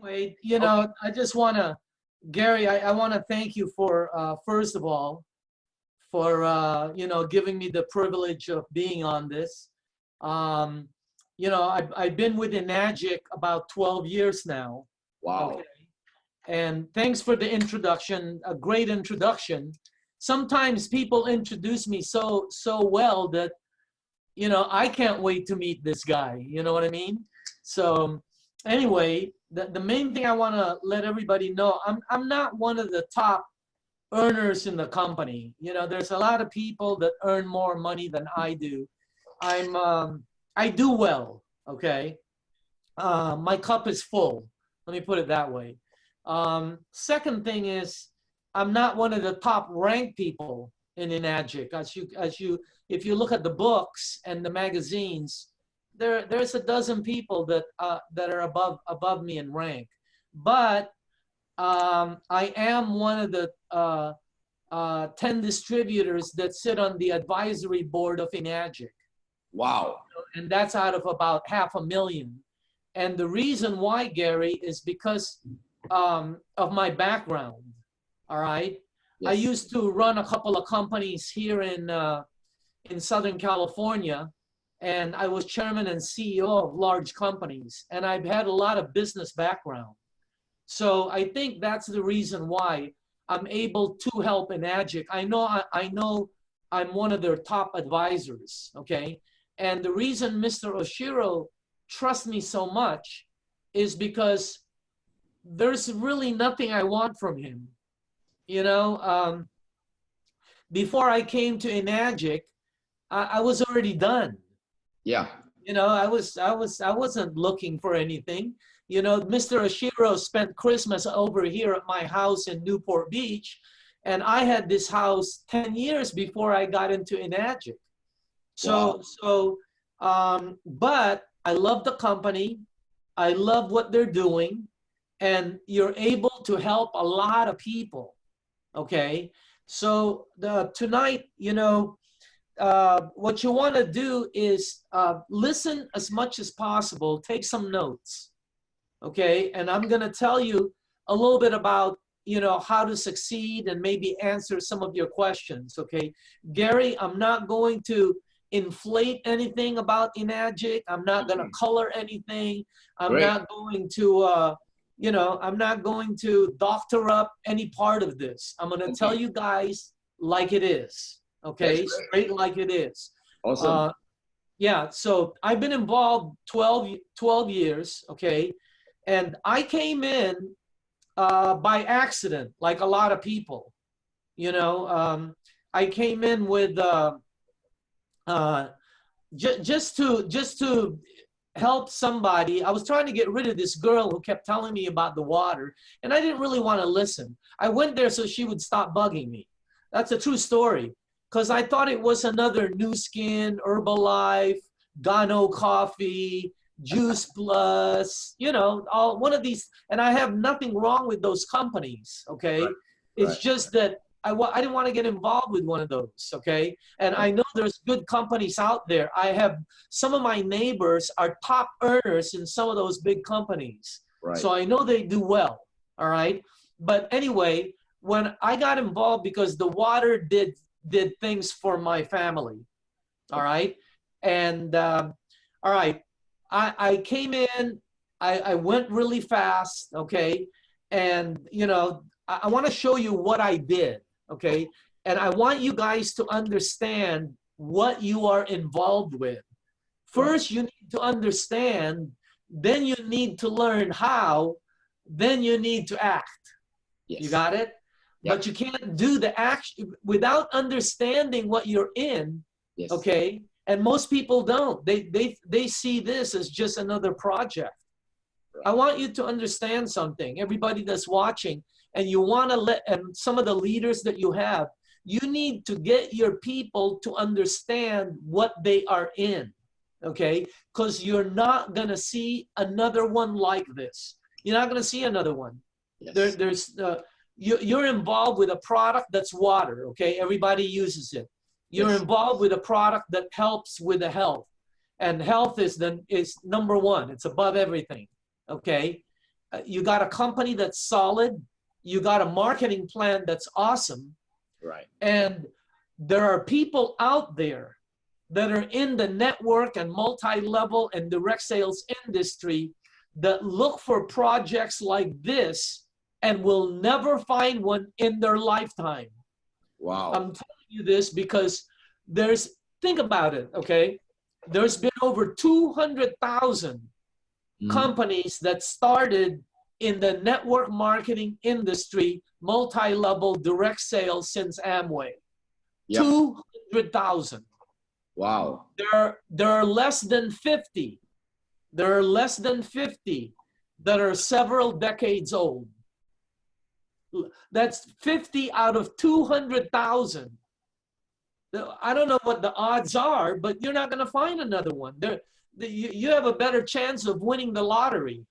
Anyway, Okay. I just want to, Gary, I want to thank you for, first of all, for, giving me the privilege of being on this. Um, I've been with Enagic about 12 years now. Okay. Wow. And thanks for the introduction, a great introduction. Sometimes people introduce me so well that, I can't wait to meet this guy. You know what I mean? So anyway, the main thing I want to let everybody know, I'm not one of the top earners in the company. There's a lot of people that earn more money than I do. I do well, okay? My cup is full. Let me put it that way. Second thing is, I'm not one of the top ranked people in Enagic. If you look at the books and the magazines, there's a dozen people that are above me in rank. But I am one of the 10 distributors that sit on the advisory board of Enagic. Wow. And that's out of about 500,000. And the reason why, Gary, is because of my background. All right. Yes. I used to run a couple of companies here in Southern California, and I was chairman and CEO of large companies, and I've had a lot of business background. So I think that's the reason why I'm able to help Enagic. I know I'm one of their top advisors, okay? And the reason Mr. Oshiro trusts me so much is because there's really nothing I want from him. Before I came to Enagic, I was already done. Yeah. I wasn't looking for anything. Mr. Oshiro spent Christmas over here at my house in Newport Beach, and I had this house 10 years before I got into Enagic. But I love the company. I love what they're doing, and you're able to help a lot of people. Okay. So tonight, what you want to do is listen as much as possible, take some notes. Okay. And I'm going to tell you a little bit about, how to succeed and maybe answer some of your questions. Okay. Gary, I'm not going to inflate anything about Enagic. I'm not going to color anything. I'm Great. not going to, I'm not going to doctor up any part of this. I'm going to tell you guys like it is. Okay, straight like it is. Awesome. Yeah, so I've been involved 12 years, okay? And I came in by accident, like a lot of people. I came in with just to help somebody. I was trying to get rid of this girl who kept telling me about the water, and I didn't really want to listen. I went there so she would stop bugging me. That's a true story, because I thought it was another New Skin, Herbalife, Gano Coffee, Juice Plus, all one of these. And I have nothing wrong with those companies, okay? Right. It's just that I didn't want to get involved with one of those, okay? And I know there's good companies out there. I have some of my neighbors are top earners in some of those big companies. Right. So I know they do well, all right? But anyway, when I got involved, because the water did things for my family, all right? And all right, I came in, I went really fast, okay? And, I want to show you what I did, okay? And I want you guys to understand what you are involved with. First, you need to understand, then you need to learn how, then you need to act. Yes. You got it? Yep. But you can't do the action without understanding what you're in, Yes. okay? And most people don't. They see this as just another project. Right. I want you to understand something, everybody that's watching, and you want to and some of the leaders that you have, you need to get your people to understand what they are in, okay? Because you're not going to see another one like this. You're not going to see another one. Yes. You're involved with a product that's water, okay? Everybody uses it. You're involved with a product that helps with the health. And health is number one. It's above everything, okay? you got a company that's solid, you got a marketing plan that's awesome, Right. and there are people out there that are in the network and multi-level and direct sales industry that look for projects like this and will never find one in their lifetime. Wow. I'm telling you this because think about it, okay? There's been over 200,000 companies that started in the network marketing industry, multi-level direct sales since Amway. Yep. 200,000. Wow. There are less than 50. There are less than 50 that are several decades old. That's 50 out of 200,000. I don't know what the odds are, but you're not going to find another one. You have a better chance of winning the lottery.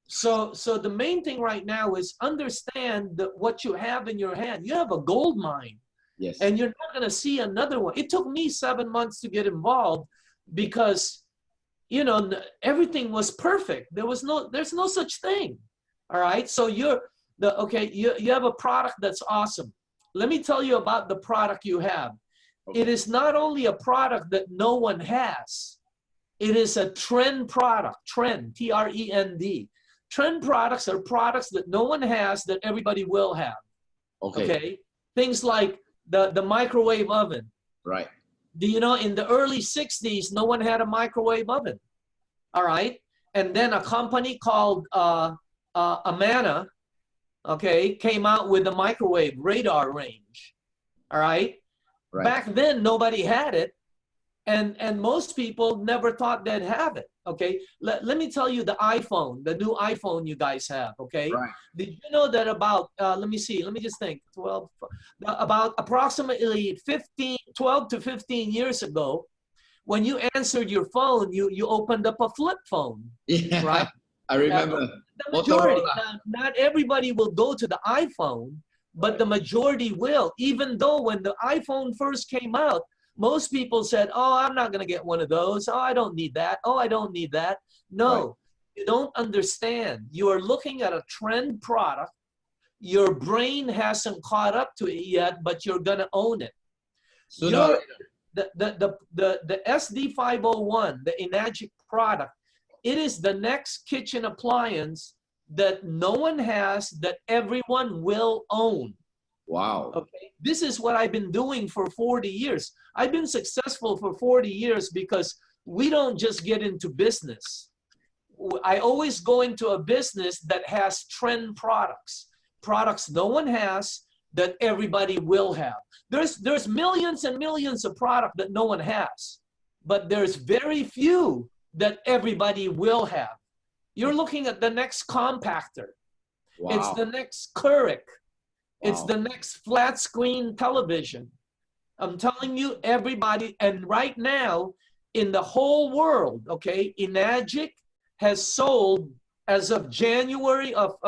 So the main thing right now is understand that what you have in your hand. You have a gold mine. Yes. And you're not going to see another one. It took me 7 months to get involved because, you know, everything was perfect. There's no such thing. All right. So you have a product that's awesome. Let me tell you about the product you have. Okay. It is not only a product that no one has. It is a trend product, trend, T-R-E-N-D. Trend products are products that no one has that everybody will have. Okay. Things like the microwave oven. Right. Do you know in the early 60s, no one had a microwave oven. All right. And then a company called Amana, okay, came out with the microwave radar range. All right. Right. Back then, nobody had it. And most people never thought they'd have it. Okay. Let me tell you the iPhone, the new iPhone you guys have. Okay. Right. Did you know that about, let me just think, about approximately 12 to 15 years ago, when you answered your phone, you opened up a flip phone. Yeah. Right. I remember. The majority, not everybody will go to the iPhone, but right. The majority will, even though when the iPhone first came out, most people said, oh, I'm not going to get one of those. Oh, I don't need that. Oh, I don't need that. No, right. You don't understand. You are looking at a trend product. Your brain hasn't caught up to it yet, but you're going to own it. So the SD501, the Enagic product, it is the next kitchen appliance that no one has, that everyone will own. Wow. Okay. This is what I've been doing for 40 years. I've been successful for 40 years because we don't just get into business. I always go into a business that has trend products, products no one has that everybody will have. There's millions and millions of product that no one has, but there's very few that everybody will have. You're looking at the next compactor. Wow. It's the next Keurig. Wow. It's the next flat screen television. I'm telling you, everybody, and right now in the whole world, okay, Enagic has sold as of January of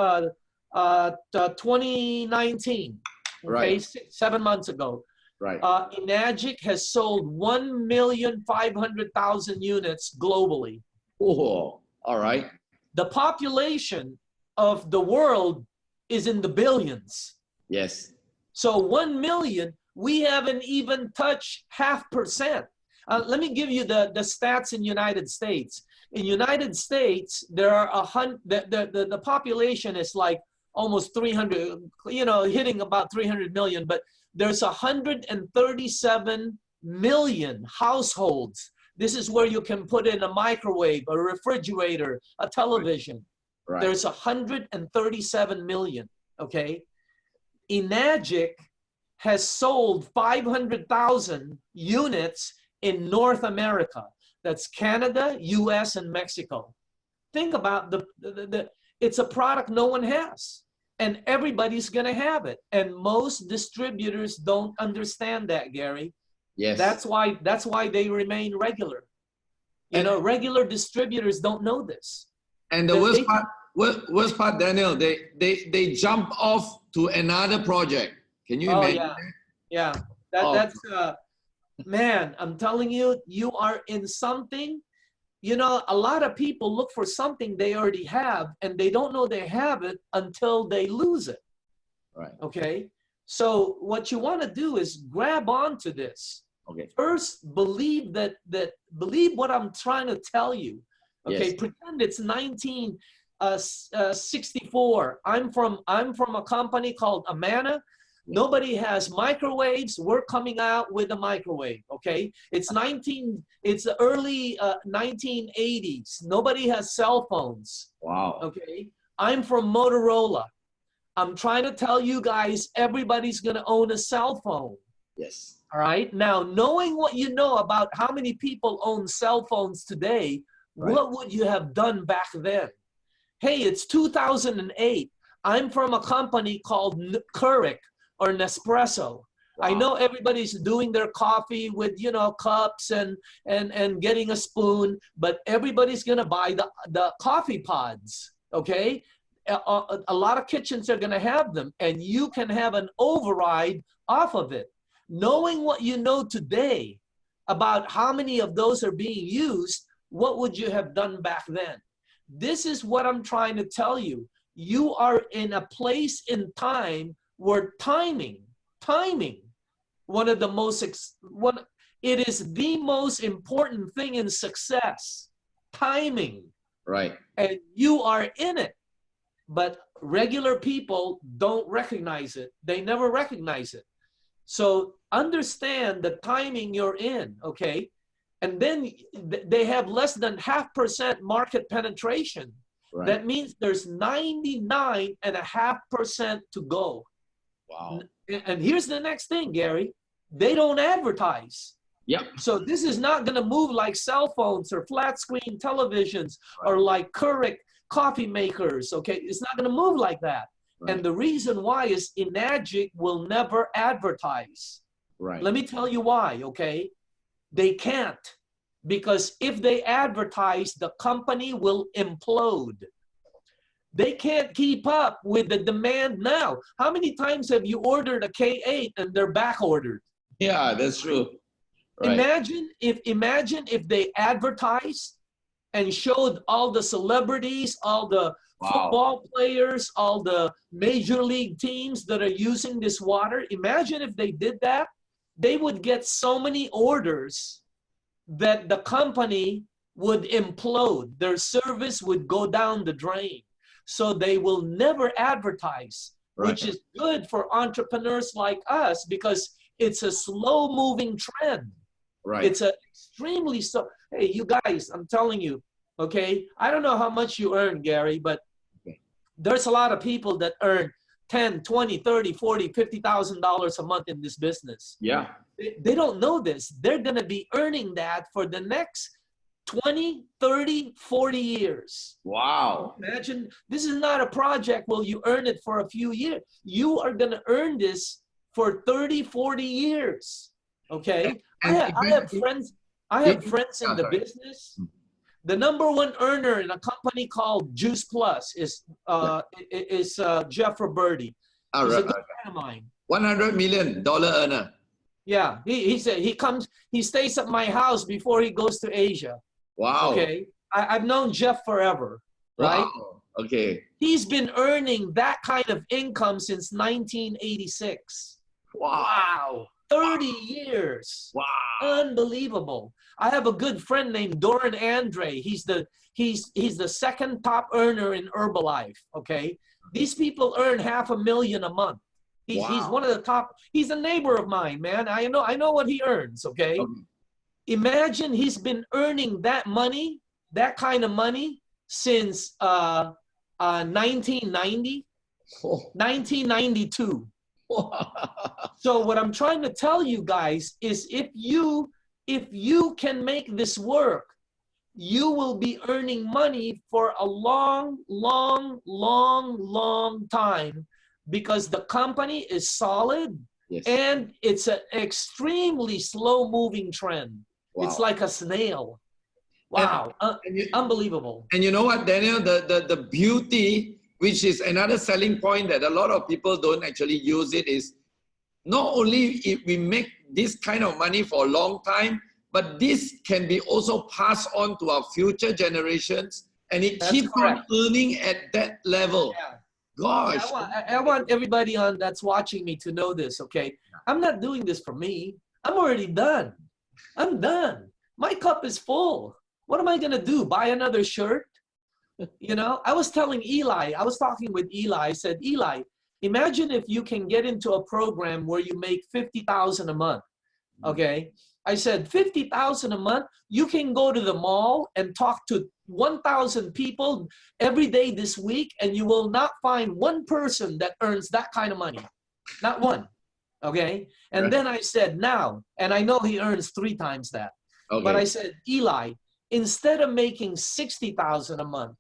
2019, okay, right. 7 months ago. Right. Enagic has sold 1,500,000 units globally. Oh, all right. The population of the world is in the billions. Yes. So 1 million, we haven't even touched 0.5%. Let me give you the stats in United States. In United States, there are the population is like almost 300, you know, hitting about 300 million, but there's 137 million households. This is where you can put in a microwave, a refrigerator, a television. Right. There's 137 million, okay? Enagic has sold 500,000 units in North America. That's Canada, US, and Mexico. Think about it's a product no one has, and everybody's gonna have it. And most distributors don't understand that, Gary. Yes. That's why they remain regular. You know, regular distributors don't know this. And the worst part, Daniel, they jump off to another project. Can you imagine that? Yeah. That's man, I'm telling you, you are in something you know, a lot of people look for something they already have, and they don't know they have it until they lose it. Right. Okay. So what you want to do is grab onto this. Okay. First, believe believe what I'm trying to tell you. Okay. Yes. Pretend it's 1964. I'm from a company called Amana. Nobody has microwaves. We're coming out with a microwave. Okay. It's the early 1980s. Nobody has cell phones. Wow. Okay. I'm from Motorola. I'm trying to tell you guys, everybody's going to own a cell phone. Yes. All right. Now, knowing what you know about how many people own cell phones today, Right. what would you have done back then? Hey, it's 2008. I'm from a company called Keurig or Nespresso. Wow. I know everybody's doing their coffee with, you know, cups and getting a spoon, but everybody's going to buy the coffee pods. Okay. A lot of kitchens are going to have them, and you can have an override off of it. Knowing what you know today about how many of those are being used, what would you have done back then? This is what I'm trying to tell you. You are in a place in time where timing, one of the most, it is the most important thing in success, timing. Right. And you are in it. But regular people don't recognize it. They never recognize it. So understand the timing you're in, okay? And then they have less than 0.5% market penetration. Right. That means there's 99.5% to go. Wow. And here's the next thing, Gary. They don't advertise. Yep. So this is not going to move like cell phones or flat screen televisions, Right. or like Keurig coffee makers, okay? It's not going to move like that. Right. And the reason why is Enagic will never advertise. Right. Let me tell you why, okay? They can't. Because if they advertise, the company will implode. They can't keep up with the demand now. How many times have you ordered a K8 and they're back ordered? Yeah, that's true. Right. Imagine if they advertised and showed all the celebrities, all the football players, all the major league teams that are using this water. Imagine if they did that. They would get so many orders that the company would implode. Their service would go down the drain. So they will never advertise, Right. which is good for entrepreneurs like us because it's a slow moving trend. Right. It's a extremely slow. Hey, you guys, I'm telling you, okay, I don't know how much you earn, Gary, but there's a lot of people that earn 10, 20, 30, 40, $50,000 a month in this business. Yeah. They don't know this. They're going to be earning that for the next 20, 30, 40 years. Wow. Imagine, this is not a project where you earn it for a few years. You are going to earn this for 30, 40 years. Okay? I have friends in the business. The number 1 earner in a company called Juice Plus is Jeff Roberti. He's a good friend of mine. $100 million earner. Yeah, he said he stays at my house before he goes to Asia. Wow. Okay, I've known Jeff forever, right? Wow. Okay. He's been earning that kind of income since 1986. Wow. 30 years. Wow. Unbelievable. I have a good friend named Doran Andre. He's the second top earner in Herbalife. Okay. These people earn $500,000 a month. He's one of the top. He's a neighbor of mine, man. I know what he earns. Okay. Imagine he's been earning that money, that kind of money since 1990, 1992. So what I'm trying to tell you guys is if you can make this work, you will be earning money for a long, long, long, long time because the company is solid. Yes. And it's an extremely slow moving trend. Wow. It's like a snail. Wow. Unbelievable. And you know what, Daniel, the beauty, which is another selling point that a lot of people don't actually use it, is not only if we make this kind of money for a long time, but this can be also passed on to our future generations, and it That's keeps on correct. earning at that level. Yeah. Gosh. I want everybody on that's watching me to know this, okay? I'm not doing this for me. I'm already done. I'm done. My cup is full. What am I going to do? Buy another shirt? You know, I was telling Eli, I was talking with Eli. I said, Eli, imagine if you can get into a program where you make 50,000 a month. Okay. I said, 50,000 a month, you can go to the mall and talk to 1,000 people every day this week, and you will not find one person that earns that kind of money. Not one. Okay. And Right. then I said, now, and I know he earns 3 times that. Okay. But I said, Eli, instead of making 60,000 a month,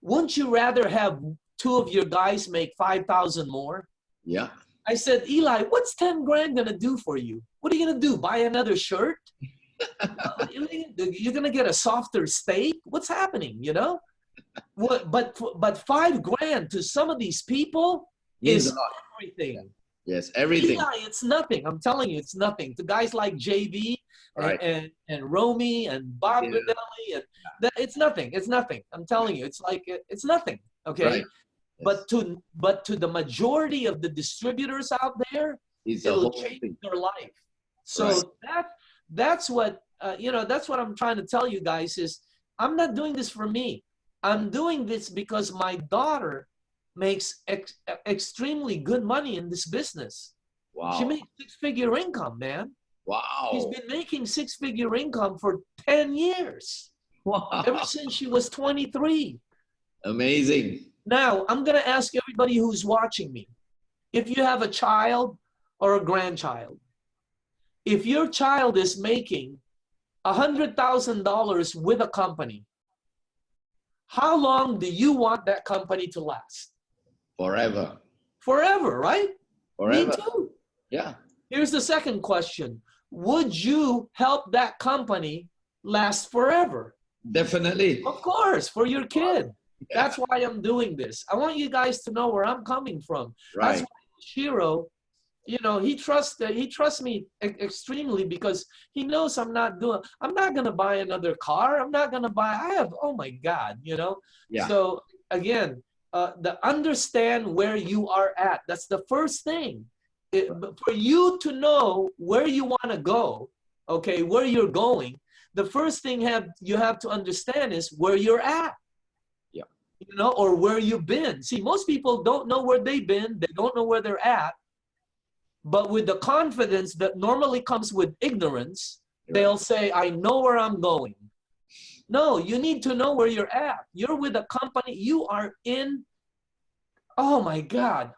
wouldn't you rather have 2 of your guys make 5,000 more? Yeah. I said, Eli, what's 10 grand gonna do for you? What are you gonna do? Buy another shirt? You're gonna get a softer steak? What's happening? You know? What? But 5 grand to some of these people Means is a lot. everything. Yes, everything. Eli, it's nothing. I'm telling you, it's nothing. To guys like JV Right. and Romy and Bob Yeah. Godelli, and it's nothing. It's nothing. I'm telling you, it's like it's nothing. Okay. Right. Yes. But to the majority of the distributors out there, It's a it'll whole change thing. their life. So Right. that's what you know. That's what I'm trying to tell you guys is I'm not doing this for me. I'm doing this because my daughter makes extremely good money in this business. Wow. She makes 6-figure income, man. Wow. She's been making 6-figure income for 10 years, ever Wow. since she was 23. Amazing. Now, I'm going to ask everybody who's watching me, if you have a child or a grandchild, if your child is making $100,000 with a company, how long do you want that company to last? Forever. Forever, right? Forever. Me too. Yeah. Here's the second question. Would you help that company last forever? Definitely. Of course, for your kid. Yeah. That's why I'm doing this. I want you guys to know where I'm coming from. Right. That's why Shiro, you know, he trusts me extremely because he knows I'm not going to buy another car. Oh my God, you know? Yeah. So again, understand where you are at. That's the first thing. For you to know where you want to go, okay, where you're going, the first thing you have to understand is where you're at. Yeah. You know, or where you've been. See, most people don't know where they've been. They don't know where they're at. But with the confidence that normally comes with ignorance, they'll say, I know where I'm going. No, you need to know where you're at. You're with a company. You are in, oh my God.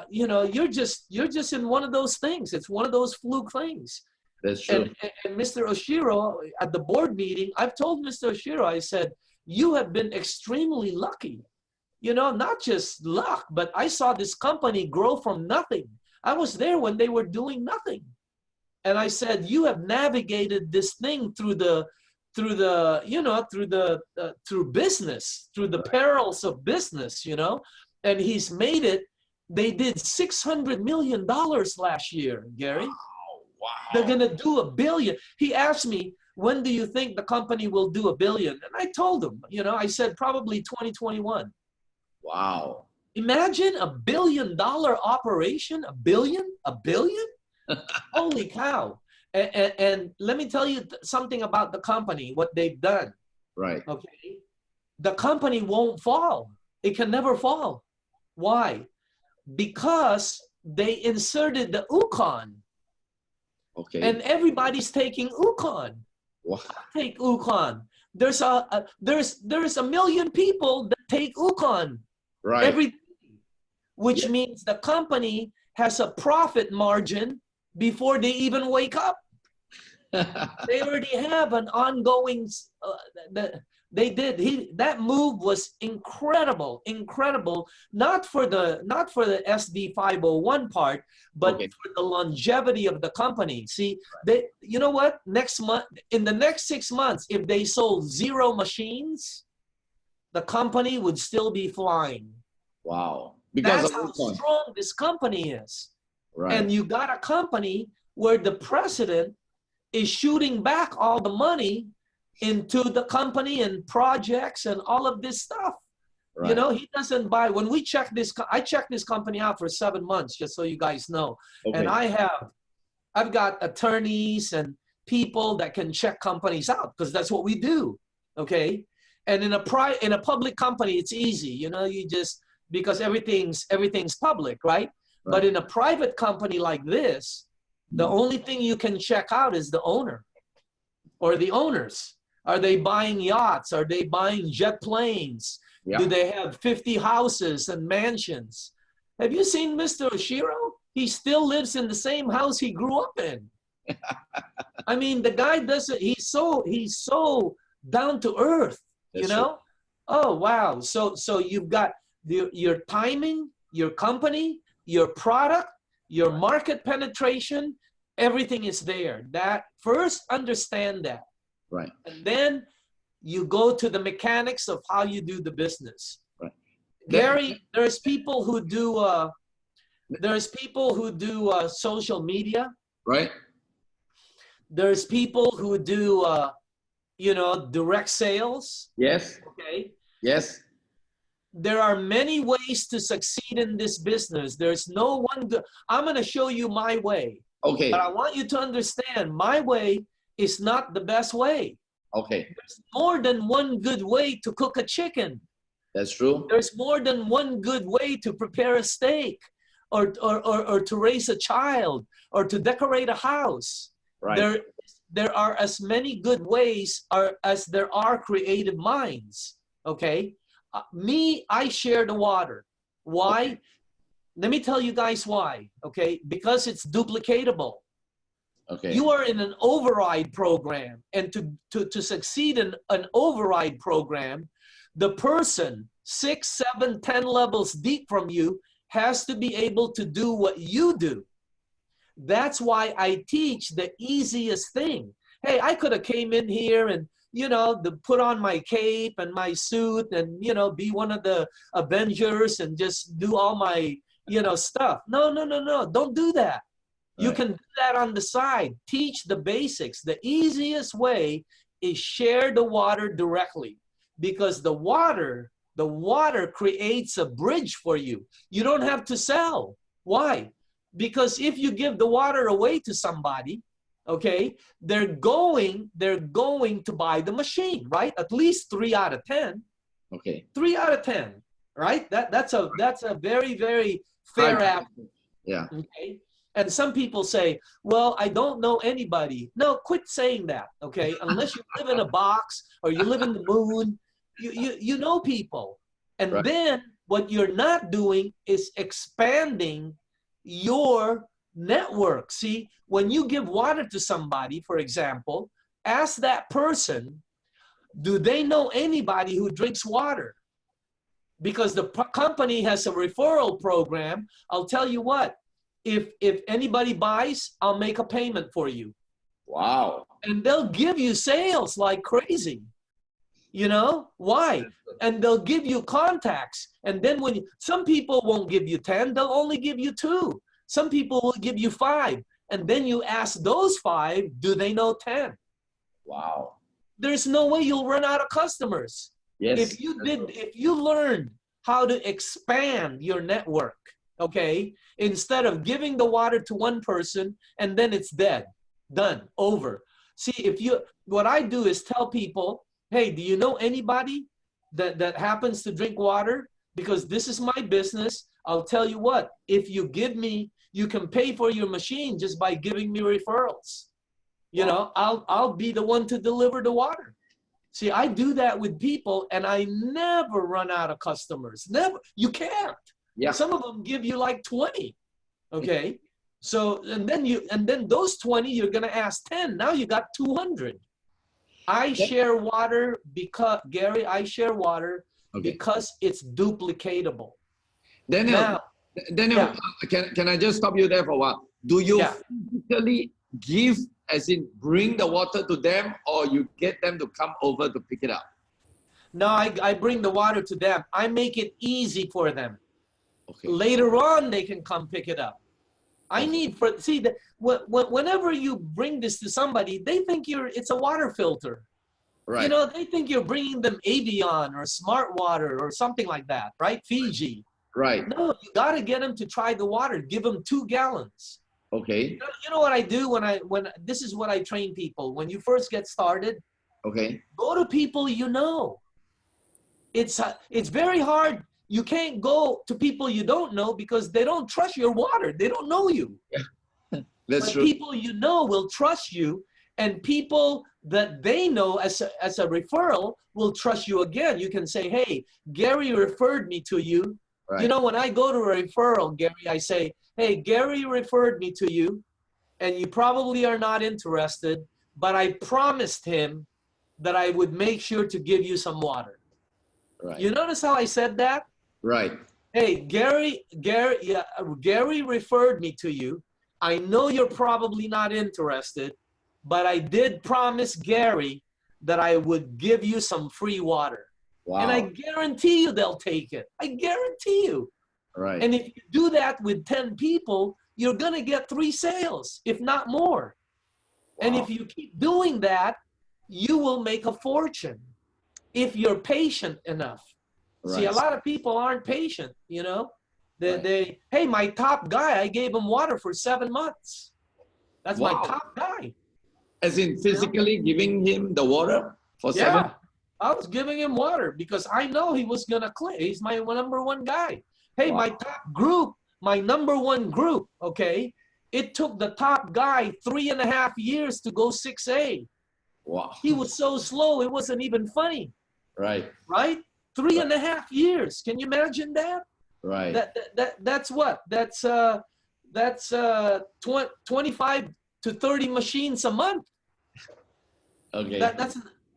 You know, you're just in one of those things. It's one of those fluke things. That's true. And Mr. Oshiro, at the board meeting, I've told Mr. Oshiro, I said, you have been extremely lucky. You know, not just luck, but I saw this company grow from nothing. I was there when they were doing nothing. And I said, you have navigated this thing through business, through the perils of business, you know, and he's made it. They did $600 million last year, Gary. Wow. They're going to do $1 billion. He asked me, when do you think the company will do $1 billion? And I told him, you know, I said probably 2021. Wow. Imagine $1 billion operation, $1 billion. Holy cow. And let me tell you something about the company, what they've done. Right. Okay. The company won't fall. It can never fall. Why? Because they inserted the Ukon. Okay. And everybody's taking Ukon. Wow. Take Ukon. There's a million people that take Ukon. Right. Every day, which means the company has a profit margin before they even wake up. They already have an ongoing. That move was incredible. Not for the SD 501 part, but for the longevity of the company. See, you know what? In the next 6 months, if they sold 0 machines, the company would still be flying. Wow. Because that's how strong this company is. Right. And you got a company where the president is shooting back all the money into the company and projects and all of this stuff. Right. You know, he doesn't buy. When we check this, I checked this company out for 7 months, just so you guys know. Okay. And I've got attorneys and people that can check companies out, because that's what we do. Okay. And in a public company, it's easy. You know, you just, because everything's public, right? But in a private company like this, the only thing you can check out is the owner or the owners. Are they buying yachts? Are they buying jet planes? Yeah. Do they have 50 houses and mansions? Have you seen Mr. Oshiro? He still lives in the same house he grew up in. I mean, the guy doesn't, he's so down to earth, you know? True. Oh, wow. So you've got your timing, your company, your product, your market penetration, everything is there. That first, understand that. Right. And then you go to the mechanics of how you do the business. Right. Gary, there's people who do social media. Right. There's people who do you know, direct sales. Yes. Okay. Yes. There are many ways to succeed in this business. There's no one good. I'm going to show you my way. Okay. But I want you to understand, my way is not the best way. Okay. There's more than one good way to cook a chicken. That's true. There's more than one good way to prepare a steak, or to raise a child, or to decorate a house. Right. There are as many good ways as there are creative minds. Okay. Me, I share the water. Why? Okay. Let me tell you guys why. Okay. Because it's duplicatable. Okay. You are in an override program, and to succeed in an override program, the person 6, 7, 10 levels deep from you has to be able to do what you do. That's why I teach the easiest thing. Hey, I could have came in here and, you know, put on my cape and my suit and, you know, be one of the Avengers and just do all my, you know, stuff. No, no, no, no. Don't do that. You can do that on the side. Teach the basics. The easiest way is share the water directly, because the water creates a bridge for you. You don't have to sell. Why? Because if you give the water away to somebody, okay, they're going to buy the machine, right? At least 3 out of 10. Okay. 3 out of 10, right? That's a very, very fair average. Yeah. Okay. And some people say, well, I don't know anybody. No, quit saying that, okay? Unless you live in a box or you live in the moon, you know people. And then what you're not doing is expanding your network. See, when you give water to somebody, for example, ask that person, do they know anybody who drinks water? Because the company has a referral program. I'll tell you what, if anybody buys, I'll make a payment for you. Wow. And they'll give you sales like crazy. You know why? And they'll give you contacts. And then some people won't give you 10, they'll only give you 2. Some people will give you 5. And then you ask those 5, do they know 10? Wow. There's no way you'll run out of customers. Yes. If you learned how to expand your network, okay, instead of giving the water to one person and then it's dead, done, over. See, what I do is tell people, hey, do you know anybody that happens to drink water? Because this is my business. I'll tell you what, if you give me, you can pay for your machine just by giving me referrals. You know, I'll be the one to deliver the water. See, I do that with people and I never run out of customers. Never. You can't. Yeah. Some of them give you like 20. Okay. So, and then those 20, you're going to ask 10. Now you got 200. I share water because, Gary, I share water because it's duplicatable. Daniel, yeah. Can I just stop you there for a while? Do you physically give, as in bring the water to them, or you get them to come over to pick it up? No, I bring the water to them. I make it easy for them. Okay. Later on, they can come pick it up. I need for, see, that whenever you bring this to somebody, they think it's a water filter. Right. You know, they think you're bringing them Avion or Smart Water or something like that, right? Fiji. Right. No, you got to get them to try the water. Give them 2 gallons. Okay. You know what I do when this is what I train people. When you first get started, Okay. go to people you know. It's very hard. You can't go to people you don't know because they don't trust your water. They don't know you. Yeah. That's but true. People you know will trust you, and people that they know as a referral will trust you again. You can say, hey, Gary referred me to you. Right. You know, when I go to a referral, Gary, I say, hey, Gary referred me to you, and you probably are not interested, but I promised him that I would make sure to give you some water. Right. You notice how I said that? Right. Hey, Gary referred me to you. I know you're probably not interested, but I did promise Gary that I would give you some free water. Wow. And I guarantee you they'll take it. I guarantee you. Right. And if you do that with 10 people, you're going to get 3 sales, if not more. Wow. And if you keep doing that, you will make a fortune if you're patient enough. Right. See, a lot of people aren't patient, you know. Hey, my top guy, I gave him water for 7 months. That's my top guy. As in physically giving him the water for 7 months? I was giving him water because I know he was going to quit. He's my #1 guy. Hey, my top group, my #1 group, okay, it took the top guy 3.5 years to go 6A. Wow. He was so slow, it wasn't even funny. Right. Right? 3.5 years. Can you imagine that? Right. That's what? That's 25 to 30 machines a month. Okay.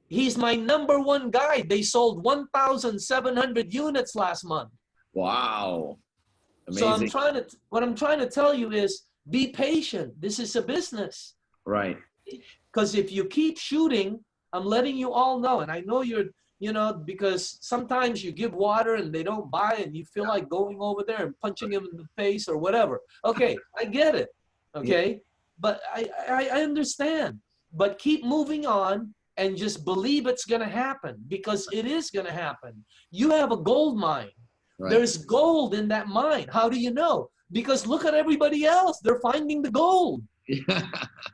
He's my #1 guy. They sold 1,700 units last month. Wow. Amazing. So what I'm trying to tell you is be patient. This is a business. Right. Because if you keep shooting, I'm letting you all know, and I know you know, because sometimes you give water and they don't buy and you feel like going over there and punching them in the face or whatever. Okay, I get it. Okay, yeah. But I understand. But keep moving on and just believe it's going to happen, because it is going to happen. You have a gold mine. Right. There's gold in that mine. How do you know? Because look at everybody else. They're finding the gold. Yeah.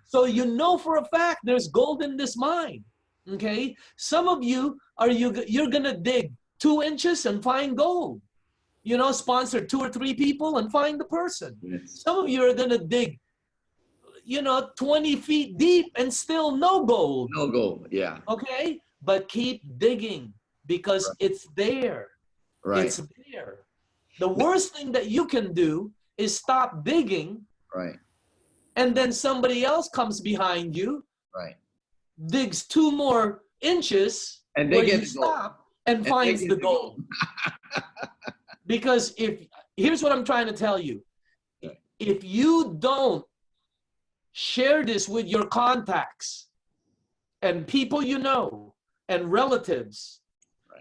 So you know for a fact there's gold in this mine. Okay, some of you you're gonna dig 2 inches and find gold. You know, sponsor 2 or 3 people and find the person. Yes. Some of you are gonna dig, you know, 20 feet deep and still no gold. No gold, yeah. Okay, but keep digging because it's there. Right. It's there. The worst thing that you can do is stop digging. Right. And then somebody else comes behind you. Right. Digs 2 more inches and they get stop and finds the gold. Because here's what I'm trying to tell you. If you don't share this with your contacts and people you know and relatives,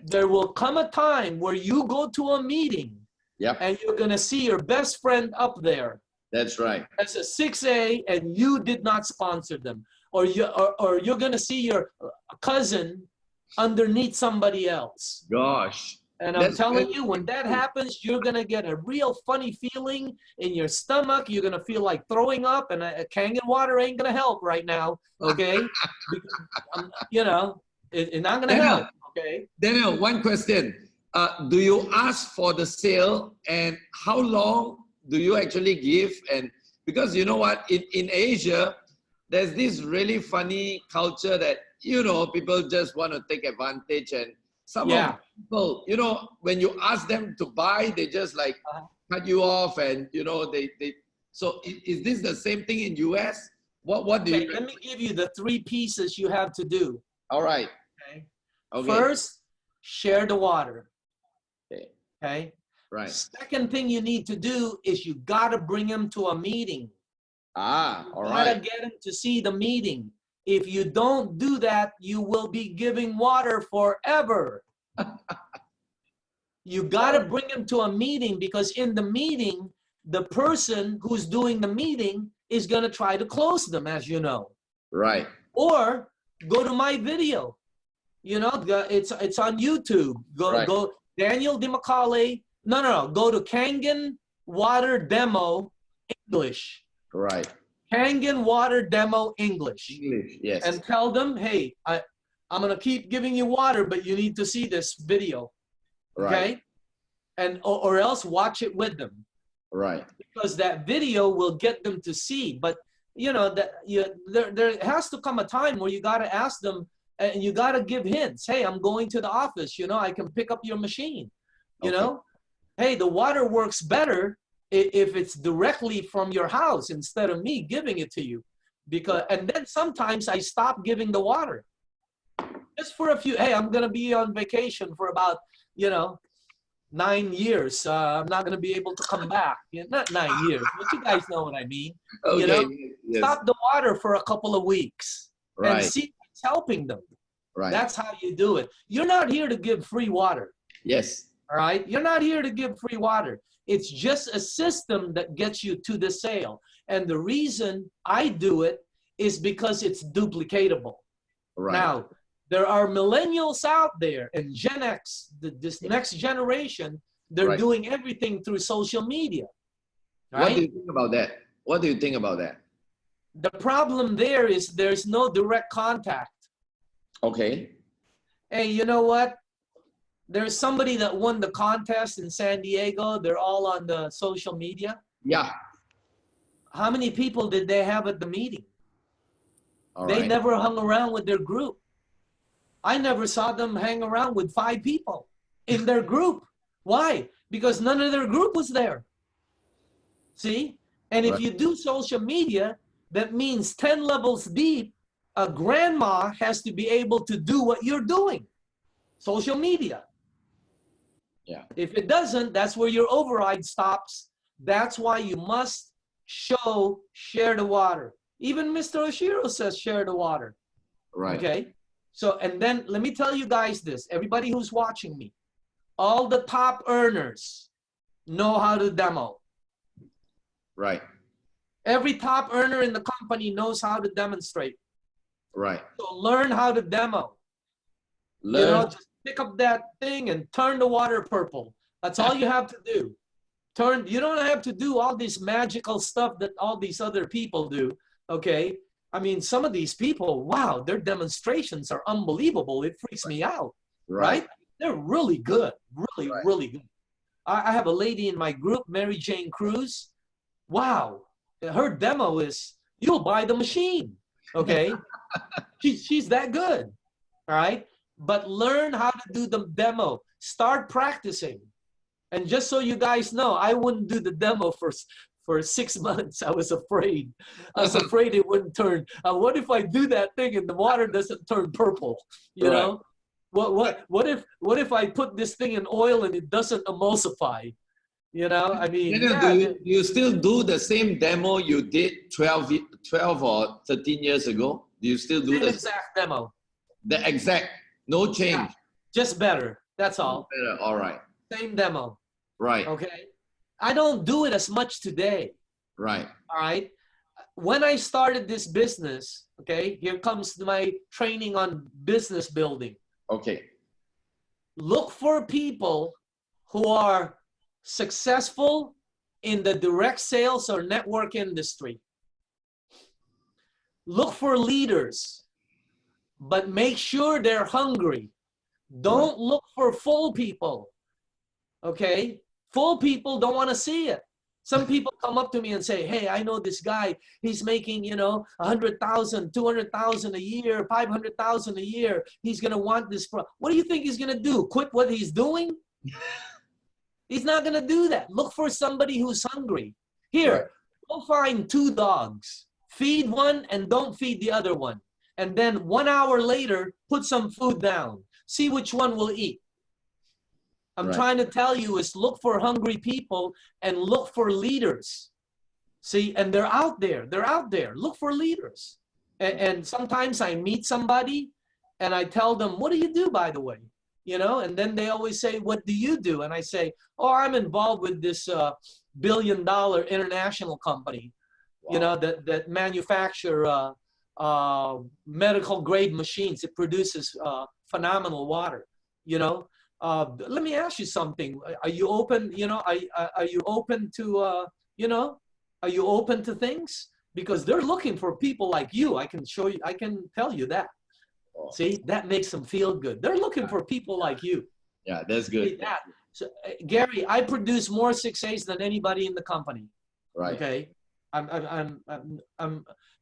there will come a time where you go to a meeting and you're going to see your best friend up there. That's right. That's a 6A and you did not sponsor them. Or you're going to see your cousin underneath somebody else. Gosh. And I'm telling you, when that happens, you're going to get a real funny feeling in your stomach. You're going to feel like throwing up, and a Kangen water ain't going to help right now, okay? You know, it's not going to help, okay? Daniel, one question. Do you ask for the sale, and how long do you actually give? And because you know what, in Asia, there's this really funny culture that, you know, people just want to take advantage, and some of people, you know, when you ask them to buy, they just like cut you off, and you know, so is this the same thing in US? What do you? Let me give you the 3 pieces you have to do. All right. Okay. First, share the water. Okay. Right. Second thing you need to do is you got to bring them to a meeting. All right. You got to get them to see the meeting. If you don't do that, you will be giving water forever. You got to bring them to a meeting, because in the meeting, the person who's doing the meeting is going to try to close them, as you know. Right. Or go to my video. You know, it's on YouTube. Go Daniel Dimacale. No. Go to Kangen Water Demo English. Right. Kangen Water Demo English. English, yes. And tell them, hey, I'm gonna keep giving you water, but you need to see this video. Okay? Right. And or else watch it with them. Right. Because that video will get them to see. But you know that there has to come a time where you gotta ask them and you gotta give hints. Hey, I'm going to the office, you know, I can pick up your machine. You know? Hey, the water works better if it's directly from your house instead of me giving it to you. Because and then sometimes I stop giving the water. Just for a few, hey, I'm gonna be on vacation for about, you know, 9 years. I'm not gonna be able to come back. Yeah, not 9 years, but you guys know what I mean. Okay. You know, yes. stop the water for a couple of weeks and see what's helping them. Right. That's how you do it. You're not here to give free water. Yes. All right. You're not here to give free water. It's just a system that gets you to the sale. And the reason I do it is because it's duplicatable. Right. Now, there are millennials out there and Gen X, this next generation, they're doing everything through social media. Right? What do you think about that? What do you think about that? The problem there is there's no direct contact. Okay. Hey, you know what? There's somebody that won the contest in San Diego. They're all on the social media. Yeah. How many people did they have at the meeting? They never hung around with their group. I never saw them hang around with 5 people in their group. Why? Because none of their group was there. See? And if you do social media, that means 10 levels deep, a grandma has to be able to do what you're doing. Social media. Yeah. If it doesn't, that's where your override stops. That's why you must share the water. Even Mr. Oshiro says share the water. Right. Okay. So, and then let me tell you guys this, everybody who's watching me, all the top earners know how to demo. Right. Every top earner in the company knows how to demonstrate. Right. So learn how to demo. Learn. You know, just pick up that thing and turn the water purple. That's all you have to do. You don't have to do all this magical stuff that all these other people do. Okay. I mean, some of these people, wow, their demonstrations are unbelievable. It freaks me out, right? They're really good, really good. I have a lady in my group, Mary Jane Cruz. Wow, her demo is, you'll buy the machine, okay? she's that good, all right? But learn how to do the demo. Start practicing. And just so you guys know, I wouldn't do the demo for 6 months. I was afraid. I was afraid it wouldn't turn. What if I do that thing and the water doesn't turn purple? You know? What if I put this thing in oil and it doesn't emulsify? You know, I mean, do you still do the same demo you did 12 or 13 years ago? Do you still do the exact demo? The exact, no change. Yeah, just better. That's all. Better. All right. Same demo. Right. Okay. I don't do it as much today. Right. All right. When I started this business, okay, here comes my training on business building. Okay. Look for people who are successful in the direct sales or network industry. Look for leaders, but make sure they're hungry. Don't look for full people. Okay? Full people don't want to see it. Some people come up to me and say, hey, I know this guy, he's making, you know, 100,000, 200,000 a year, 500,000 a year. He's going to want this. What do you think he's going to do? Quit what he's doing? He's not going to do that. Look for somebody who's hungry. Here, go find 2 dogs. Feed one and don't feed the other one. And then 1 hour later, put some food down. See which one will eat. I'm trying to tell you is look for hungry people and look for leaders. See, and they're out there. They're out there. Look for leaders. And sometimes I meet somebody and I tell them, what do you do, by the way? You know, and then they always say, what do you do? And I say, oh, I'm involved with this multi-billion-dollar international company, Wow. you know, that manufacture medical grade machines. It produces phenomenal water, you know. Let me ask you something. Are you open, you know, are you open to, you know, are you open to things? Because they're looking for people like you. I can show you, I can tell you that. Oh. See, that makes them feel good. They're looking for people like you. Yeah, that's good. See that. So, Gary, I produce more 6As than anybody in the company. Right. Okay. I'm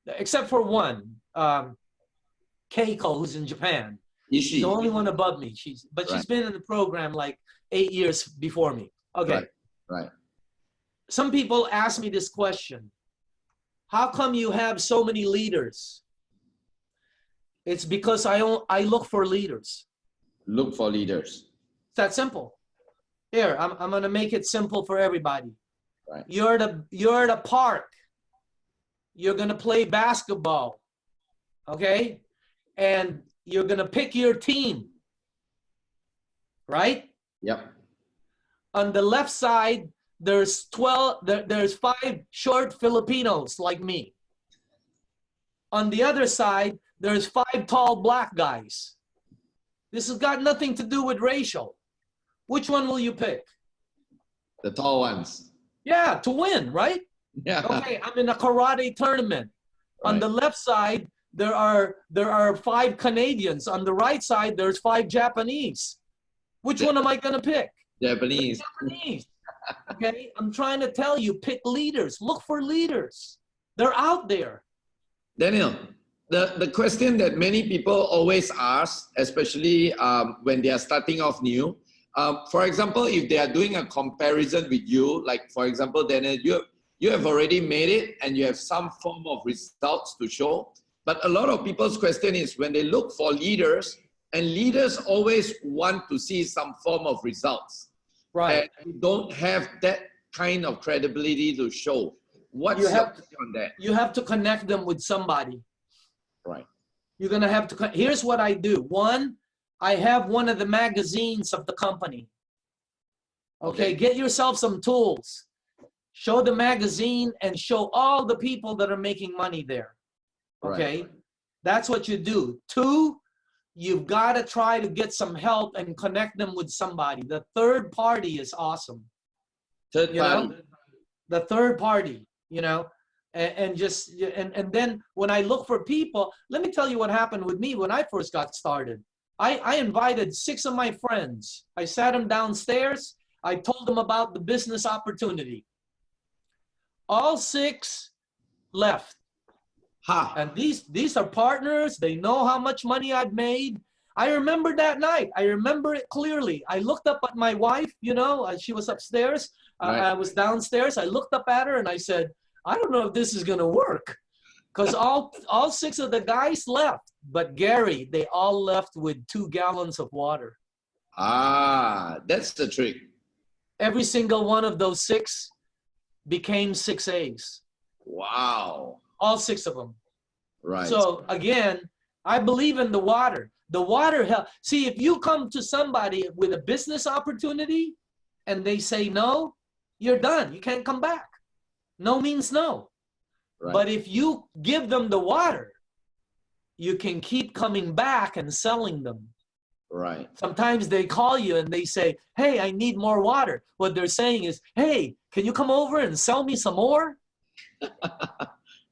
except for one, Keiko, who's in Japan. Is She's she? the only one above me. She's Right. been in the program like 8 years before me. Okay. Right. Right. Some people ask me this question. How come you have so many leaders? It's because I look for leaders. Look for leaders. It's that simple. Here, I'm gonna make it simple for everybody. Right. You're at a park. You're gonna play basketball, okay? And you're gonna pick your team, right? Yep. On the left side, there's 5 short Filipinos like me. On the other side, there's 5 tall black guys. This has got nothing to do with racial. Which one will you pick? The tall ones. Yeah, to win, right? Yeah. Okay, I'm in a karate tournament. Right. On the left side, there are 5 Canadians. On the right side, there's 5 Japanese. Which one am I gonna pick? Japanese. Japanese. Okay, I'm trying to tell you, pick leaders. Look for leaders. They're out there. Daniel, the question that many people always ask, especially when they are starting off new, for example, if they are doing a comparison with you, like for example, Daniel, you have already made it and you have some form of results to show. But a lot of people's question is when they look for leaders, and leaders always want to see some form of results. Right. And you don't have that kind of credibility to show. What's your take on that? You have to connect them with somebody. Right. You're gonna have to. Here's what I do. One, I have one of the magazines of the company. Okay, get yourself some tools. Show the magazine and show all the people that are making money there. Okay, that's what you do. 2, you've got to try to get some help and connect them with somebody. The third party is awesome. Third party. The third party, you know, and then when I look for people, let me tell you what happened with me when I first got started. I invited 6 of my friends. I sat them downstairs. I told them about the business opportunity. All 6 left. Ha. And these are partners. They know how much money I've made. I remember that night. I remember it clearly. I looked up at my wife, you know, she was upstairs. I was downstairs. I looked up at her and I said, I don't know if this is going to work. Because all 6 of the guys left. But Gary, they all left with 2 gallons of water. Ah, that's the trick. Every single one of those 6 became 6As. Wow. All 6 of them. Right. So again, I believe in the water. The water help. See, if you come to somebody with a business opportunity and they say no, you're done. You can't come back. No means no. Right. But if you give them the water, you can keep coming back and selling them. Right. Sometimes they call you and they say, hey, I need more water. What they're saying is, hey, can you come over and sell me some more?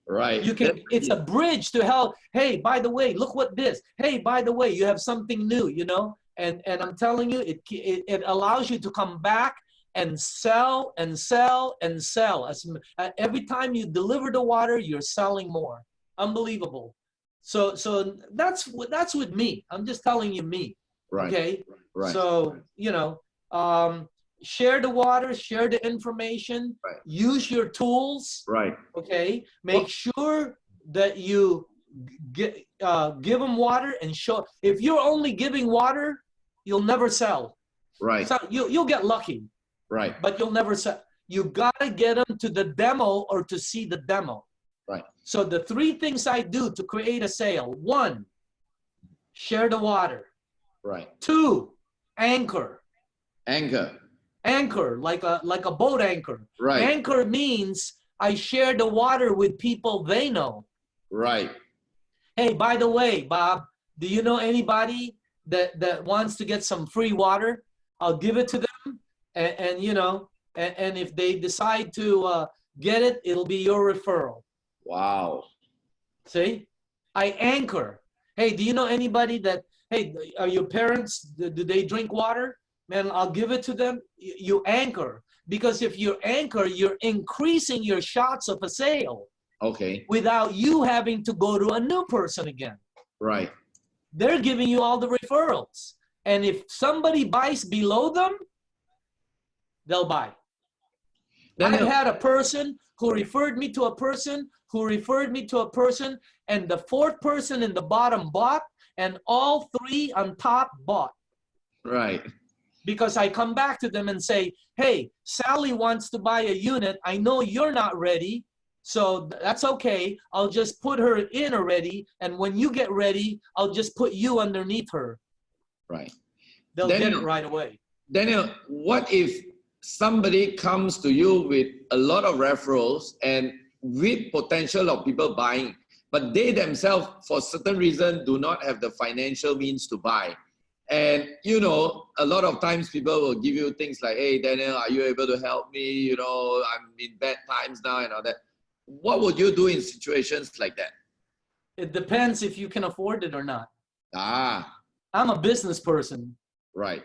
Right. You can. It's a bridge to help. Hey, by the way, look what this. Hey, by the way, you have something new, you know. And I'm telling you, it allows you to come back and sell and sell and sell. Every time you deliver the water, you're selling more. Unbelievable. So that's with me. I'm just telling you me. Right. Okay. Right. So you know, share the water, share the information, use your tools. Right. Okay. Make sure that you give them water and show. If you're only giving water, you'll never sell. Right. So you'll get lucky. Right. But you'll never sell. You gotta get them to the demo or to see the demo. Right. So the 3 things I do to create a sale: 1, share the water. Right. 2, anchor. Anchor. Anchor, like a boat anchor. Right. Anchor means I share the water with people they know. Right. Hey, by the way, Bob, do you know anybody that wants to get some free water? I'll give it to them, and you know, and if they decide to get it, it'll be your referral. Wow. See, I anchor. Hey, do you know anybody that? Hey, are your parents? Do they drink water? Man, I'll give it to them. You anchor, because if you anchor, you're increasing your shots of a sale. Okay. Without you having to go to a new person again. Right. They're giving you all the referrals. And if somebody buys below them, they'll buy. I've had a person who referred me to a person who referred me to a person, and the fourth person in the bottom bought, and all three on top bought. Right. Because I come back to them and say, hey, Sally wants to buy a unit. I know you're not ready. So that's okay. I'll just put her in already. And when you get ready, I'll just put you underneath her. Right. They'll get it right away. Daniel, what if somebody comes to you with a lot of referrals and with potential of people buying, but they themselves, for certain reason, do not have the financial means to buy? And, you know, a lot of times people will give you things like, hey, Daniel, are you able to help me? You know, I'm in bad times now and all that. What would you do in situations like that? It depends if you can afford it or not. Ah. I'm a business person. Right.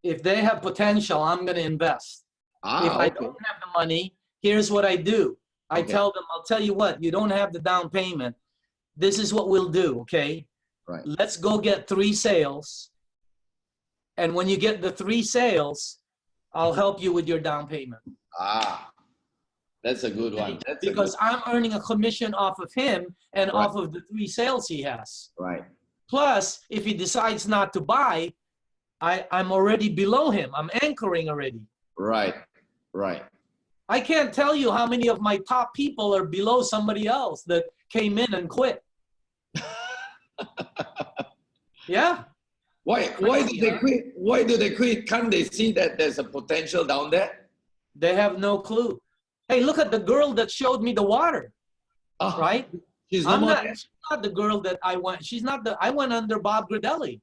If they have potential, I'm going to invest. If I don't have the money, here's what I do. I tell them, I'll tell you what, you don't have the down payment. This is what we'll do, okay? Right. Let's go get 3 sales. And when you get the 3 sales, I'll help you with your down payment. Ah. That's a good one. Because I'm earning a commission off of him and off of the 3 sales he has. Right. Plus, if he decides not to buy, I'm already below him. I'm anchoring already. Right. Right. I can't tell you how many of my top people are below somebody else that came in and quit. Yeah. Why do they quit? Why do they quit? Can't they see that there's a potential down there? They have no clue. Hey, look at the girl that showed me the water, right? She's I'm not the girl that I went. She's not the. I went under Bob Gradelli.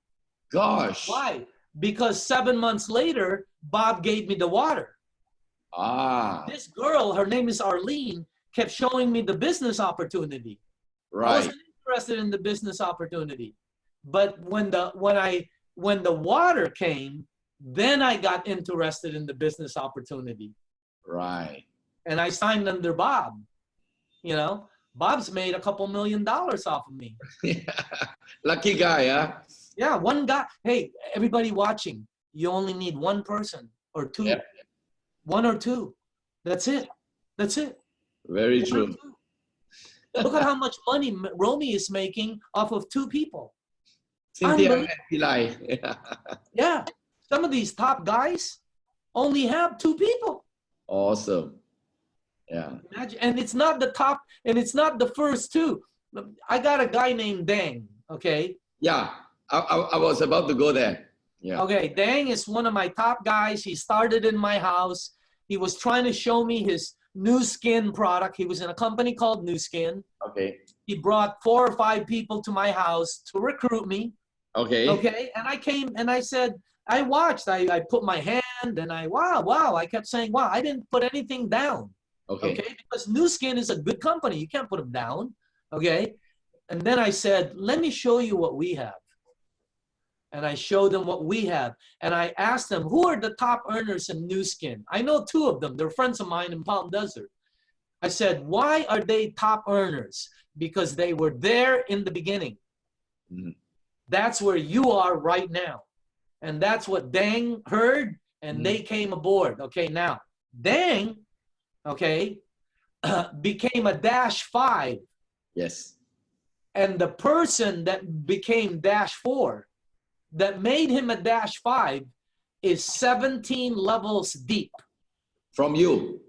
Gosh. Why? Because 7 months later, Bob gave me the water. Ah. This girl, her name is Arlene, kept showing me the business opportunity. Right. I wasn't interested in the business opportunity, but when the water came, then I got interested in the business opportunity. Right. And I signed under Bob. You know, Bob's made a couple $1 million off of me. Lucky guy, huh? Yeah, one guy. Hey, everybody watching, you only need one person or 2. Yeah. 1 or 2. That's it. That's it. Very true. Look at how much money Romy is making off of 2 people. Cynthia and Eli. Yeah. Some of these top guys only have 2 people. Awesome. Yeah. Imagine, and it's not the top, and it's not the first 2. I got a guy named Dang, okay? Yeah. I was about to go there. Yeah. Okay, Dang is one of my top guys. He started in my house. He was trying to show me his new skin product. He was in a company called New Skin. Okay. He brought 4 or 5 people to my house to recruit me. Okay. Okay, and I came and I said, I watched. I put my hand and wow. I kept saying, wow, I didn't put anything down. Okay. Okay, because New Skin is a good company. You can't put them down. Okay, and then I said, let me show you what we have. And I showed them what we have. And I asked them, who are the top earners in New Skin? I know 2 of them. They're friends of mine in Palm Desert. I said, why are they top earners? Because they were there in the beginning. Mm-hmm. That's where you are right now. And that's what Dang heard, and they came aboard. Okay, now, Dang, okay, became a -5. Yes. And the person that became -4, that made him a -5, is 17 levels deep. From you?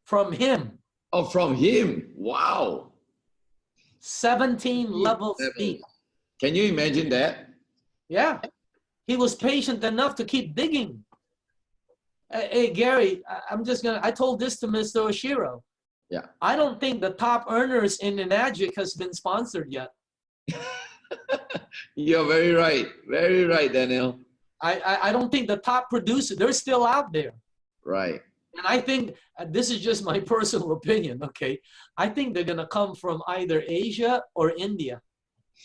From him. Oh, from him. Wow. 17 levels deep. Can you imagine that? Yeah. He was patient enough to keep digging. Hey, Gary, I told this to Mr. Oshiro. Yeah. I don't think the top earners in Enagic has been sponsored yet. You're very right. Very right, Daniel. I don't think the top producers, they're still out there. Right. And I think, this is just my personal opinion, okay? I think they're going to come from either Asia or India.